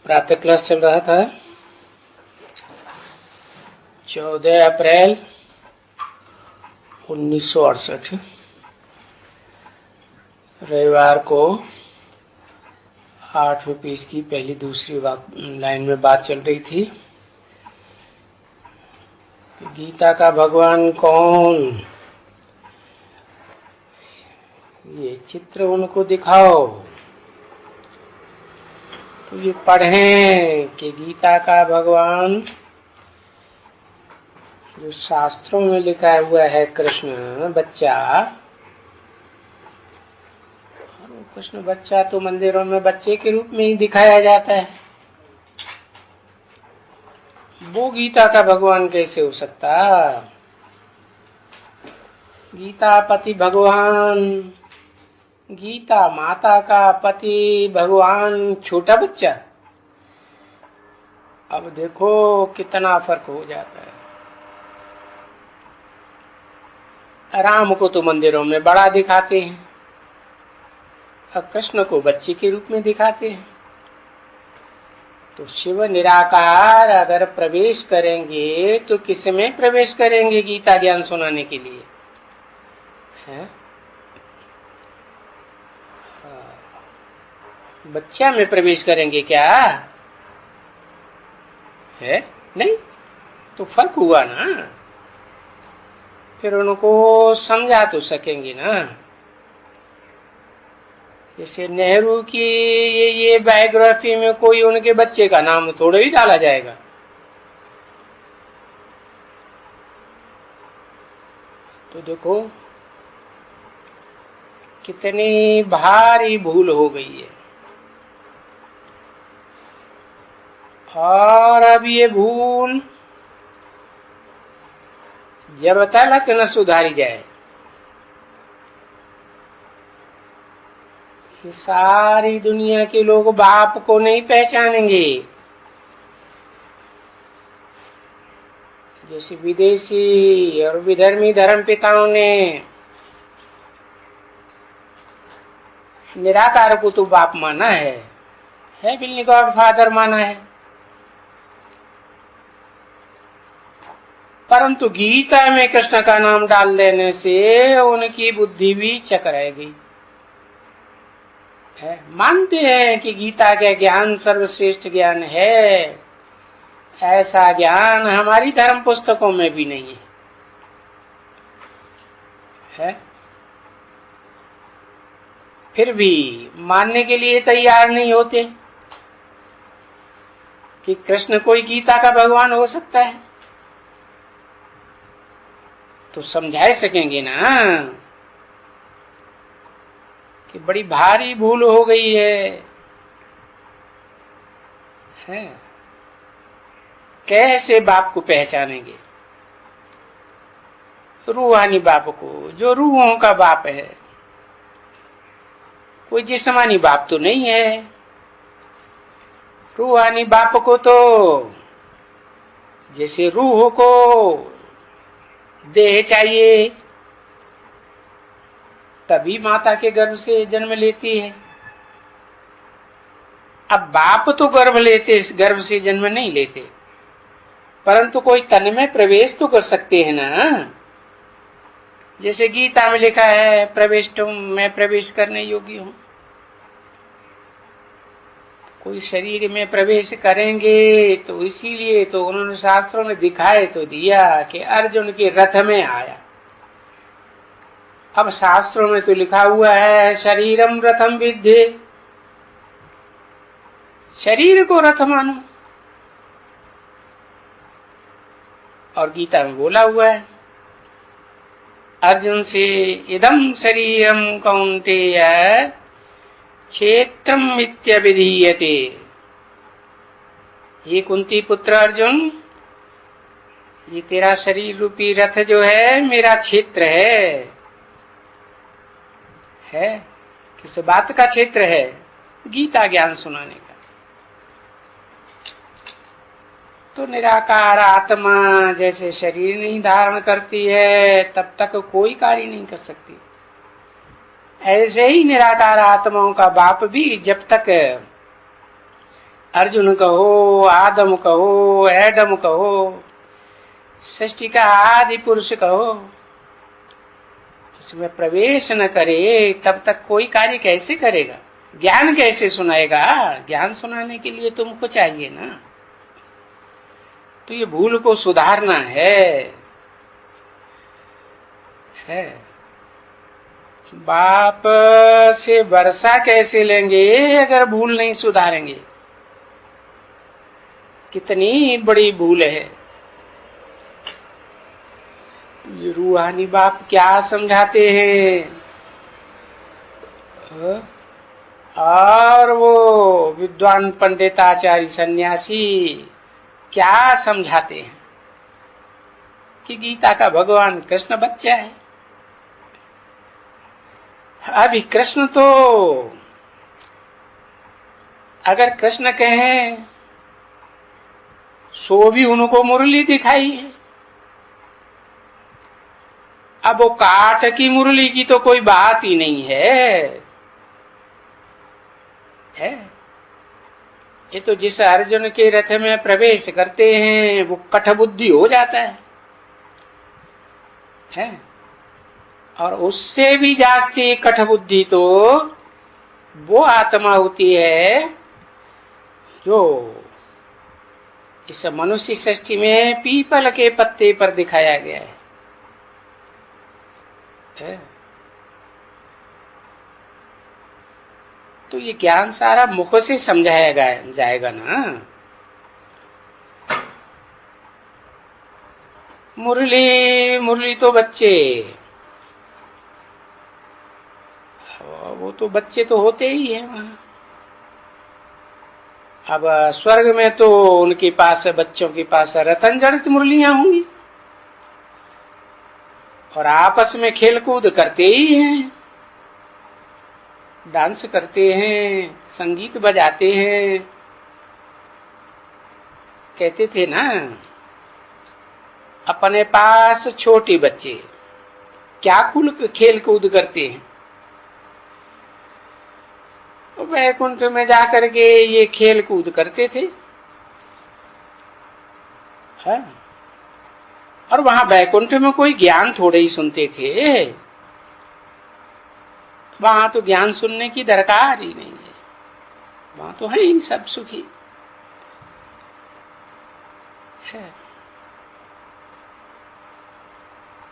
प्रातः क्लास चल रहा था 14 अप्रैल 1968 रविवार को 8वें पेज की पहली दूसरी लाइन में बात चल रही थी। गीता का भगवान कौन, ये चित्र उनको दिखाओ तो ये पढ़ें कि गीता का भगवान जो शास्त्रों में लिखा हुआ है कृष्ण बच्चा, और वो कृष्ण बच्चा तो मंदिरों में बच्चे के रूप में ही दिखाया जाता है। वो गीता का भगवान कैसे हो सकता? गीता पति भगवान, गीता माता का पति भगवान छोटा बच्चा। अब देखो कितना फर्क हो जाता है। राम को तो मंदिरों में बड़ा दिखाते हैं और कृष्ण को बच्चे के रूप में दिखाते हैं। तो शिव निराकार अगर प्रवेश करेंगे तो किस में प्रवेश करेंगे गीता ज्ञान सुनाने के लिए? है बच्चा में प्रवेश करेंगे क्या? है नहीं, तो फर्क हुआ ना। फिर उनको समझा तो सकेंगे ना। जैसे नेहरू की ये बायोग्राफी में कोई उनके बच्चे का नाम थोड़े ही डाला जाएगा। तो देखो कितनी भारी भूल हो गई है। और अब ये भूल जब तक न सुधारी जाए, ये सारी दुनिया के लोग बाप को नहीं पहचानेंगे। जैसे विदेशी और विधर्मी धर्म पिताओं ने निराकार को तो बाप माना है बिल्कुल गॉड फादर माना है, परंतु गीता में कृष्ण का नाम डाल देने से उनकी बुद्धि भी चकराएगी। मानते हैं कि गीता का ज्ञान सर्वश्रेष्ठ ज्ञान है, ऐसा ज्ञान हमारी धर्म पुस्तकों में भी नहीं है। फिर भी मानने के लिए तैयार नहीं होते कि कृष्ण कोई गीता का भगवान हो सकता है। तो समझा सकेंगे ना कि बड़ी भारी भूल हो गई है। कैसे बाप को पहचानेंगे? रूहानी बाप को, जो रूहों का बाप है। कोई जिस्मानी बाप तो नहीं है। रूहानी बाप को तो जैसे रूह को देह चाहिए, तभी माता के गर्भ से जन्म लेती है। अब बाप तो गर्भ से जन्म नहीं लेते, परंतु कोई तन में प्रवेश तो कर सकते हैं ना। जैसे गीता में लिखा है मैं प्रवेश करने योग्य हूं। कोई शरीर में प्रवेश करेंगे तो इसीलिए तो उन्होंने शास्त्रों में दिखाए तो दिया कि अर्जुन के रथ में आया। अब शास्त्रों में तो लिखा हुआ है शरीरम रथम विद्धे, शरीर को रथ मानो। और गीता में बोला हुआ है अर्जुन से इदम शरीरम कौन्तेय क्षेत्रम मित्यभिधीयते। ये कुंती पुत्र अर्जुन, ये तेरा शरीर रूपी रथ जो है मेरा क्षेत्र है। किस बात का क्षेत्र है? गीता ज्ञान सुनाने का। तो निराकार आत्मा जैसे शरीर नहीं धारण करती है तब तक कोई कार्य नहीं कर सकती, ऐसे ही निराकार आत्माओं का बाप भी जब तक अर्जुन कहो, आदम कहो, एडम कहो, सृष्टि का आदि पुरुष कहो, उसमें प्रवेश न करे तब तक कोई कार्य कैसे करेगा? ज्ञान कैसे सुनाएगा? ज्ञान सुनाने के लिए तुमको चाहिए ना। तो ये भूल को सुधारना है। बाप से वर्षा कैसे लेंगे अगर भूल नहीं सुधारेंगे? कितनी बड़ी भूल है। ये रूहानी बाप क्या समझाते हैं, और वो विद्वान पंडिताचार्य सन्यासी क्या समझाते हैं कि गीता का भगवान कृष्ण बच्चा है। अभी कृष्ण तो अगर कृष्ण कहें सो भी उनको मुरली दिखाई है। अब वो काठ की मुरली की तो कोई बात ही नहीं है। ये तो जिस अर्जुन के रथ में प्रवेश करते हैं वो कठबुद्धि हो जाता है। और उससे भी जास्ती कठबुद्धि तो वो आत्मा होती है जो इस मनुष्य सृष्टि में पीपल के पत्ते पर दिखाया गया है। तो ये ज्ञान सारा मुख से समझाया जाएगा ना। मुरली तो बच्चे, वो तो बच्चे तो होते ही हैं वहां। अब स्वर्ग में तो उनके पास, बच्चों के पास रतन जड़ित मुरलियां होंगी और आपस में खेल कूद करते ही हैं, डांस करते हैं, संगीत बजाते हैं। कहते थे ना, अपने पास छोटे बच्चे क्या खेल कूद करते हैं, तो वैकुंठ में जाकर के ये खेल कूद करते थे। और वहां वैकुंठ में कोई ज्ञान थोड़े ही सुनते थे। वहां तो ज्ञान सुनने की दरकार ही नहीं है, वहां तो है ही सब सुखी है।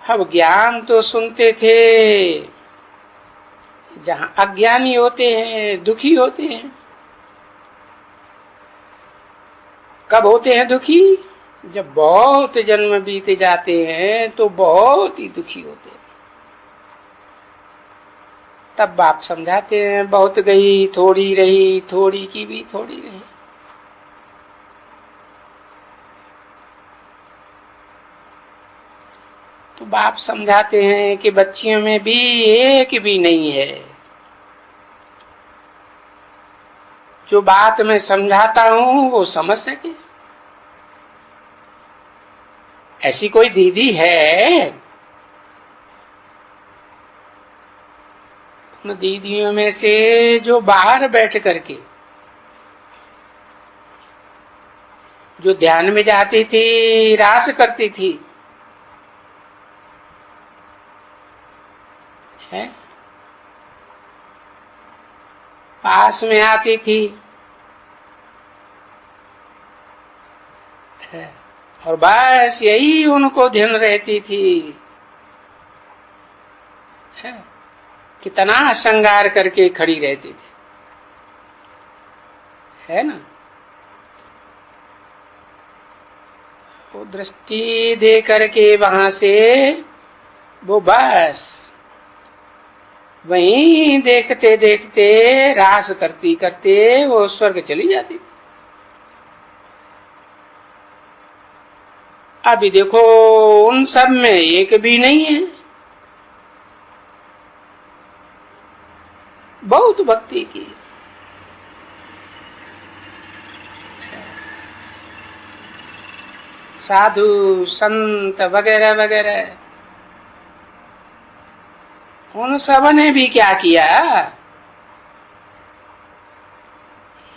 अब ज्ञान तो सुनते थे जहां अज्ञानी होते हैं, दुखी होते हैं। कब होते हैं दुखी? जब बहुत जन्म बीते जाते हैं तो बहुत ही दुखी होते हैं। तब बाप समझाते हैं, बहुत गई थोड़ी रही, थोड़ी की भी थोड़ी रही। तो बाप समझाते हैं कि बच्चियों में भी एक भी नहीं है। जो बात मैं समझाता हूं वो समझ सके। ऐसी कोई दीदी है? उन दीदियों में से जो बाहर बैठ करके जो ध्यान में जाती थी, रास करती थी, है? पास में आती थी, है? और बस यही उनको ध्यान रहती थी, है? कितना श्रृंगार करके खड़ी रहती थी, है ना? वो दृष्टि दे करके वहां से वो बस वहीं देखते देखते रास करती करते वो स्वर्ग चली जाती थी। अभी देखो उन सब में एक भी नहीं है। बहुत भक्ति की, साधु संत वगैरह वगैरह, उन सब ने भी क्या किया?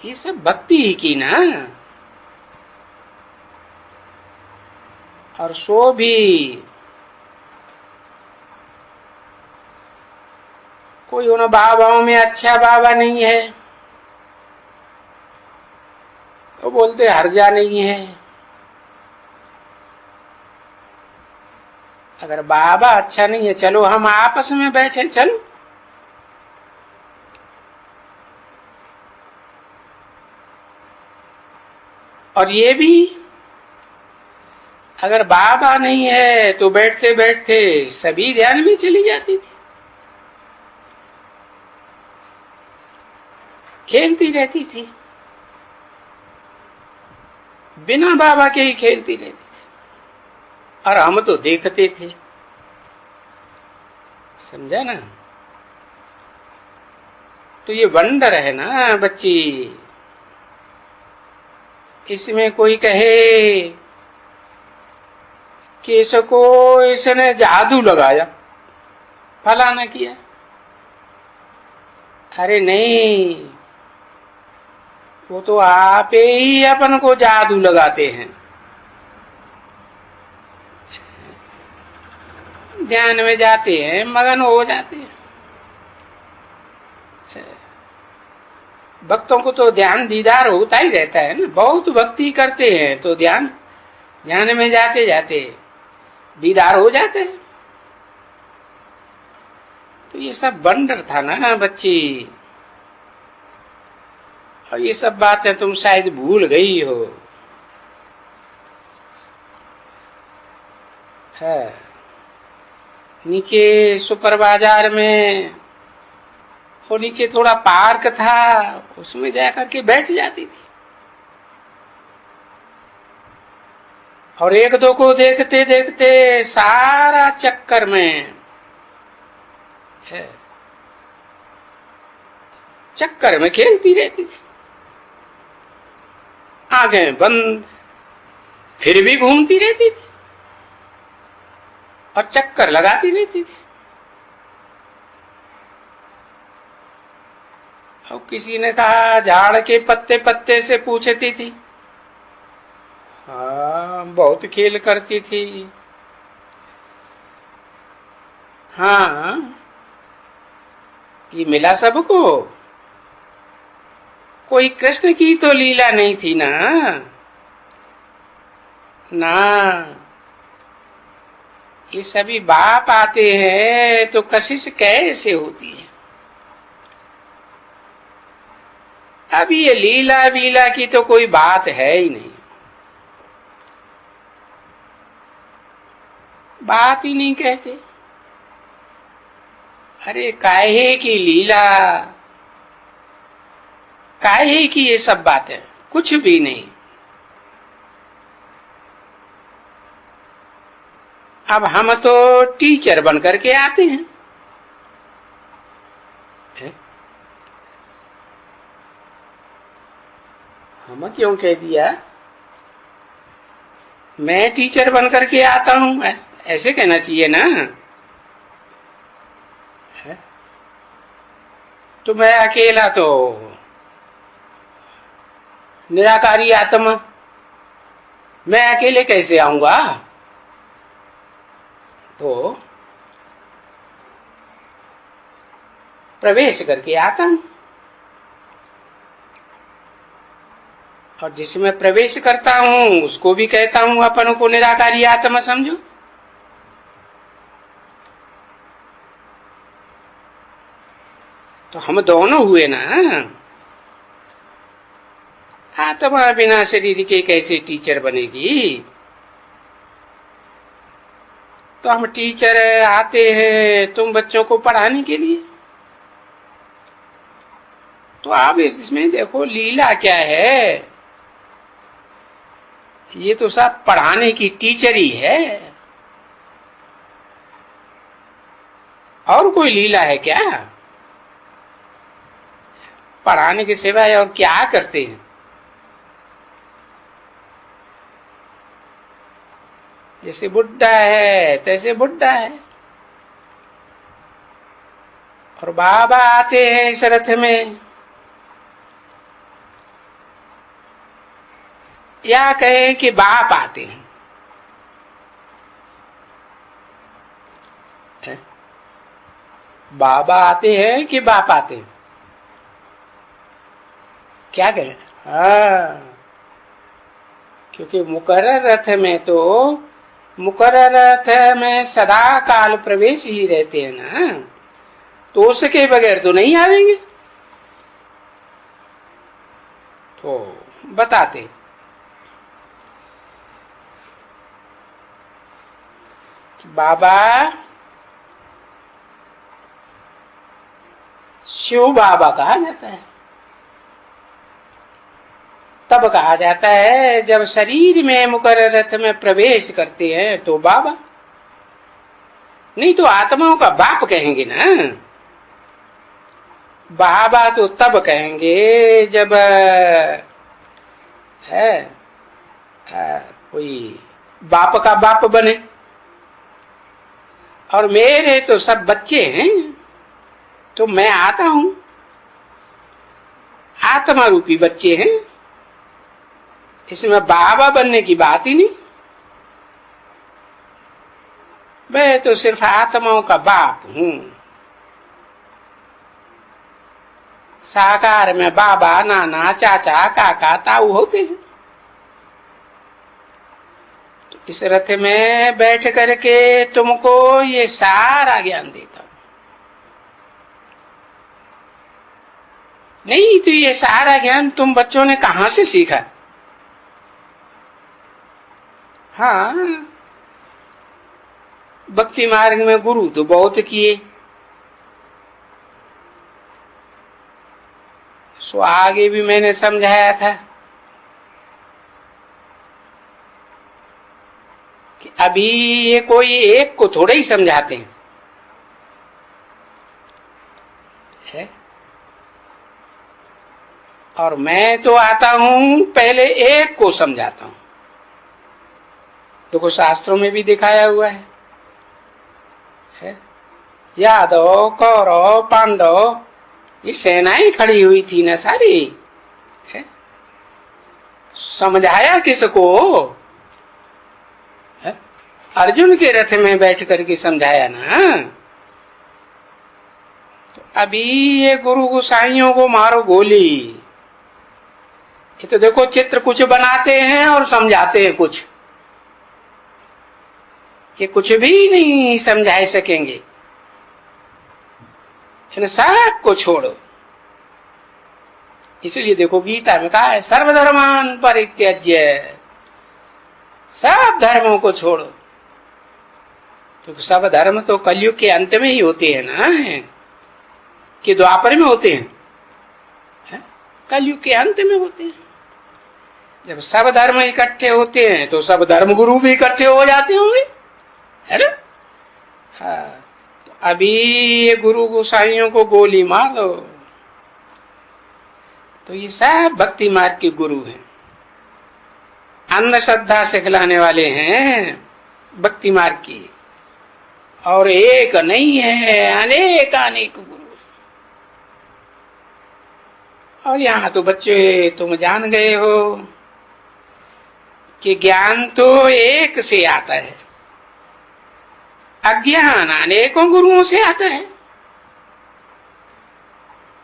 ये सब भक्ति ही की ना। और सो भी कोई उन बाबाओं में अच्छा बाबा नहीं है, वो बोलते हर्जा नहीं है। अगर बाबा अच्छा नहीं है, चलो हम आपस में बैठे, चलो। और ये भी अगर बाबा नहीं है तो बैठते बैठते सभी ध्यान में चली जाती थी, खेलती रहती थी, बिना बाबा के ही खेलती रहती थी, और हम तो देखते थे। समझा ना? तो ये वंडर है ना बच्ची। इसमें कोई कहे कि इसको इसने जादू लगाया, फलाना किया। अरे नहीं, वो तो आप ही अपन को जादू लगाते हैं। ध्यान में जाते हैं, मगन हो जाते हैं। भक्तों को तो ध्यान दीदार होता ही रहता है ना। बहुत भक्ति करते हैं तो ध्यान में जाते जाते दीदार हो जाते हैं। तो ये सब वंडर था ना बच्ची। और ये सब बातें तुम शायद भूल गई हो। है नीचे सुपर बाजार में, वो नीचे थोड़ा पार्क था, उसमें जाकर के बैठ जाती थी और एक दो को देखते देखते सारा चक्कर में है, चक्कर में खेलती रहती थी, आंखें बंद, फिर भी घूमती रहती थी और चक्कर लगाती रहती थी। और किसी ने कहा झाड़ के पत्ते पत्ते से पूछती थी। हाँ, बहुत खेल करती थी। हाँ, ये मिला सबको। कोई कृष्ण की तो लीला नहीं थी ना। ना, ये सभी बाप आते हैं तो कशिश कैसे होती है। अब ये लीला वीला की तो कोई बात है ही नहीं, बात ही नहीं कहते। अरे काहे की लीला, काहे की ये सब बातें, कुछ भी नहीं। अब हम तो टीचर बन करके आते हैं। हम क्यों कह दिया? मैं टीचर बन करके आता हूं, ऐसे कहना चाहिए ना। तो मैं अकेला तो निराकारी आत्मा, मैं अकेले कैसे आऊंगा? तो प्रवेश करके आता हूं, और जिसमें प्रवेश करता हूं उसको भी कहता हूं अपन को निराकारी आत्मा समझो। तो हम दोनों हुए ना। आत्मा बिना शरीर के कैसे टीचर बनेगी? तो हम टीचर आते हैं तुम बच्चों को पढ़ाने के लिए। तो आप इसमें देखो लीला क्या है। ये तो सब पढ़ाने की टीचर ही है, और कोई लीला है क्या? पढ़ाने के सिवाय और क्या करते हैं? जैसे बुड्ढा है तैसे बुड्ढा है। और बाबा आते हैं इस रथ में, या कहें कि बाप आते हैं, बाबा आते हैं कि बाप आते हैं, क्या कहें? हाँ, क्योंकि मुकर्रर रथ में तो मुकर्रर रथ में सदा काल प्रवेश ही रहते हैं ना, तो उसके बगैर तो नहीं आवेंगे। तो बताते कि बाबा शिव बाबा कहा जाता है, तब कहा जाता है जब शरीर में मुकर्रर रथ में प्रवेश करते हैं तो बाबा, नहीं तो आत्माओं का बाप कहेंगे ना। बाबा तो तब कहेंगे जब है कोई बाप का बाप बने, और मेरे तो सब बच्चे हैं, तो मैं आता हूं, आत्मा रूपी बच्चे हैं, इसमें बाबा बनने की बात ही नहीं। मैं तो सिर्फ आत्माओं का बाप हूं। साकार में बाबा, नाना, चाचा, काका, ताऊ होते हैं। तो इस रथ में बैठ करके तुमको ये सारा ज्ञान देता हूं। नहीं तो ये सारा ज्ञान तुम बच्चों ने कहां से सीखा? हाँ, भक्ति मार्ग में गुरु तो बहुत किए, सो आगे भी मैंने समझाया था कि अभी ये कोई एक को थोड़े ही समझाते हैं, है? और मैं तो आता हूं पहले एक को समझाता हूं। देखो शास्त्रों में भी दिखाया हुआ है, यादव, कौरव, पांडव, ये सेनाएं खड़ी हुई थी ना सारी, है? समझाया किसको? है? अर्जुन के रथ में बैठ करके समझाया ना। तो अभी ये गुरु गोसाइयों को मारो गोली, ये तो देखो चित्र कुछ बनाते हैं और समझाते हैं कुछ, ये कुछ भी नहीं समझा सकेंगे। इन सब को छोड़ो। इसलिए देखो गीता में कहा है सर्वधर्मान परित्यज्य, सब धर्मों को छोड़ो। तो सब धर्म तो कलयुग के अंत में ही होते हैं ना, कि द्वापर में होते हैं, है? कलयुग के अंत में होते हैं। जब सब धर्म इकट्ठे होते हैं तो सब धर्म गुरु भी इकट्ठे हो जाते होंगे, है ना? हाँ, तो अभी ये गुरु गोसाइयों को गोली मार दो तो ये सब भक्ति मार्ग के गुरु हैं, अंधश्रद्धा सिखलाने वाले हैं भक्ति मार्ग की। और एक नहीं है, अनेक अनेक गुरु। और यहाँ तो बच्चे तुम जान गए हो कि ज्ञान तो एक से आता है, अज्ञान अनेकों गुरुओं से आता है।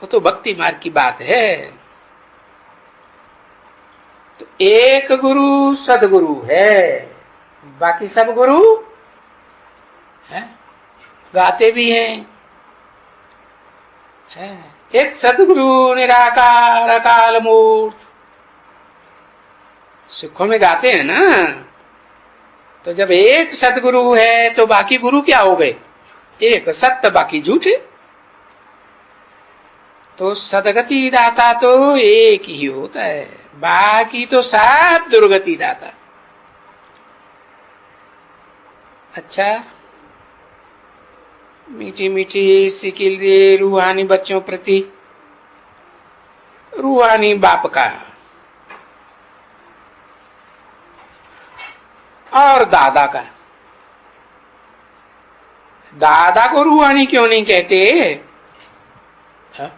वो तो भक्ति मार्ग की बात है। तो एक गुरु सदगुरु है, बाकी सब गुरु है, गाते भी हैं, है? एक सदगुरु निराकार अकाल मूर्त, सिखों में गाते हैं ना। तो जब एक सदगुरु है तो बाकी गुरु क्या हो गए? एक सत्य बाकी झूठे। तो सदगति दाता तो एक ही होता है, बाकी तो सब दुर्गति दाता। अच्छा, मीठी मीठी सिकिल दे रूहानी बच्चों प्रति, रूहानी बाप का और दादा का। दादा को रूहानी क्यों नहीं कहते? है?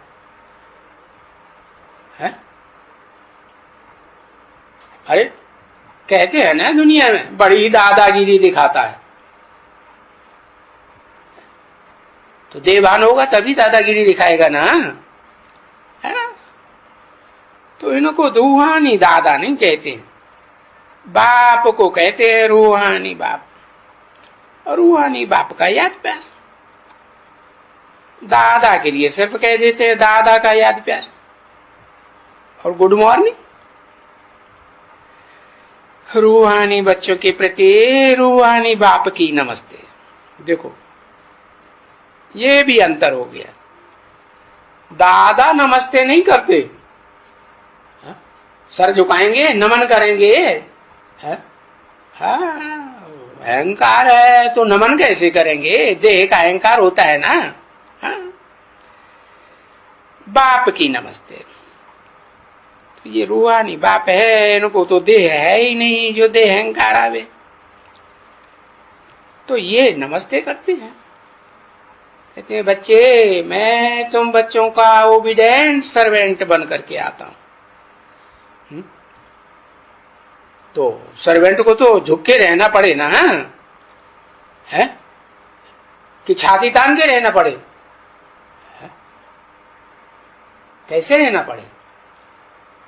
है? अरे कहते हैं ना दुनिया में बड़ी दादागिरी दिखाता है, तो देवान होगा तभी दादागिरी दिखाएगा ना, है ना। तो इनको रूहानी दादा नहीं कहते, बाप को कहते हैं रूहानी बाप। और रूहानी बाप का याद प्यार, दादा के लिए सिर्फ कह देते हैं दादा का याद प्यार और गुड मॉर्निंग। रूहानी बच्चों के प्रति रूहानी बाप की नमस्ते। देखो ये भी अंतर हो गया, दादा नमस्ते नहीं करते, सर झुकाएंगे नमन करेंगे, अहंकार है तो नमन कैसे करेंगे, देह का अहंकार होता है ना। बाप की नमस्ते, तो ये रूहानी बाप है, इनको तो देह है ही नहीं जो देह अहंकार आवे, तो ये नमस्ते करते हैं। कहते हैं बच्चे मैं तुम बच्चों का ओबीडेंट सर्वेंट बन करके आता हूं। तो सर्वेंट को तो झुक के रहना पड़े ना, है कि छाती तान के रहना पड़े, है? कैसे रहना पड़े?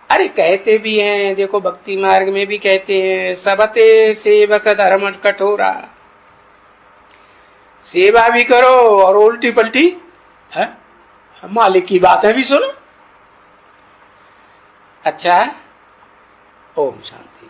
अरे कहते भी हैं, देखो भक्ति मार्ग में भी कहते हैं, सबते सेवक धर्म कठोरा, सेवा भी करो और उल्टी पलटी मालिक की बातें भी सुनो। अच्छा, ओम शांति।